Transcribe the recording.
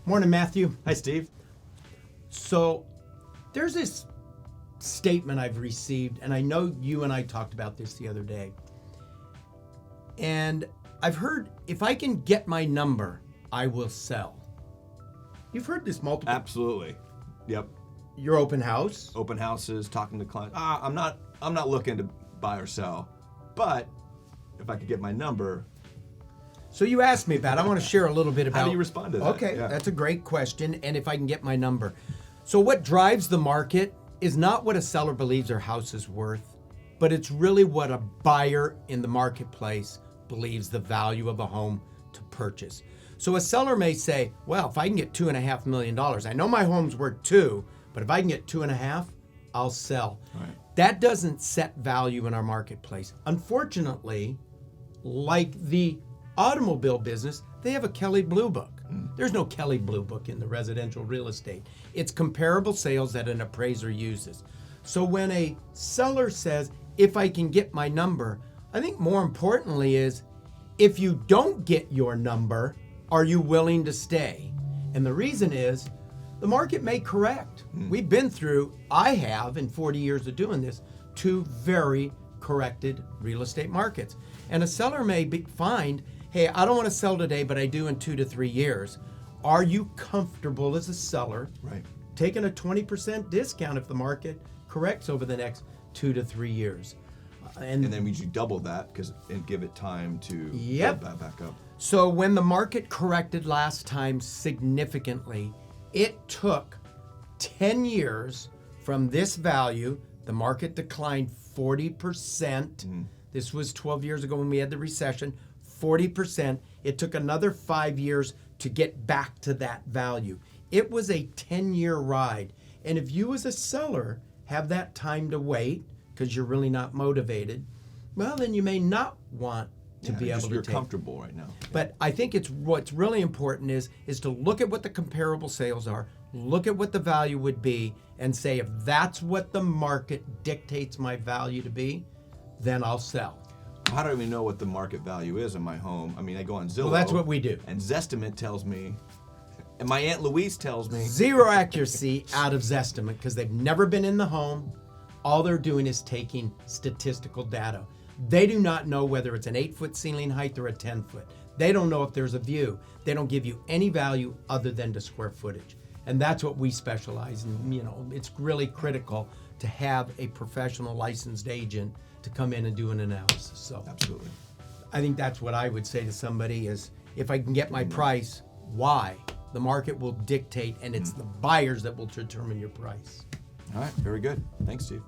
Morning, Matthew. Hi, Steve. So there's this statement I've received, and I know you and I talked about this the other day. And I've heard, if I can get my number, I will sell. You've heard this multiple. Absolutely. Yep. Your open house. Open houses, talking to clients. I'm not looking to buy or sell, but if I could get my number. So you asked me about it. I want to share a little bit about. How do you respond to that? Okay, Yeah. That's a great question. And if I can get my number. So what drives the market is not what a seller believes their house is worth, but it's really what a buyer in the marketplace believes the value of a home to purchase. So a seller may say, well, if I can get $2.5 million, I know my home's worth $2, but if I can get 2.5, I'll sell. Right. That doesn't set value in our marketplace. Unfortunately, like the automobile business, they have a Kelley Blue Book. There's no Kelley Blue Book in the residential real estate. It's comparable sales that an appraiser uses. So when a seller says, if I can get my number, I think more importantly is, if you don't get your number, are you willing to stay? And the reason is, the market may correct. We've been through, I have in 40 years of doing this, 2 very corrected real estate markets. And a seller may find, hey, I don't want to sell today, but I do in 2 to 3 years. Are you comfortable as a seller Right. taking a 20% discount if the market corrects over the next 2 to 3 years? And then we usually double that and give it time to Yep. build that back up. So when the market corrected last time significantly, it took 10 years from this value. The market declined 40%. This was 12 years ago when we had the recession, 40%. It took another 5 years to get back to that value. It was a 10-year ride. And if you as a seller have that time to wait because you're really not motivated, well, then you may not want to be able to You're take. comfortable right now. But I think what's really important is to look at what the comparable sales are, look at what the value would be, and say, if that's what the market dictates my value to be, then I'll sell. How do we know what the market value is in my home? I mean, I go on Zillow. Well, that's what we do. And Zestimate tells me, and my Aunt Louise tells me. Zero accuracy out of Zestimate because they've never been in the home. All they're doing is taking statistical data. They do not know whether it's an 8-foot ceiling height or a 10-foot. They don't know if there's a view. They don't give you any value other than the square footage. And that's what we specialize in. You know, it's really critical to have a professional licensed agent to come in and do an analysis. So Absolutely. I think that's what I would say to somebody is, if I can get my price, why? The market will dictate, and it's the buyers that will determine your price. All right. Very good. Thanks, Steve.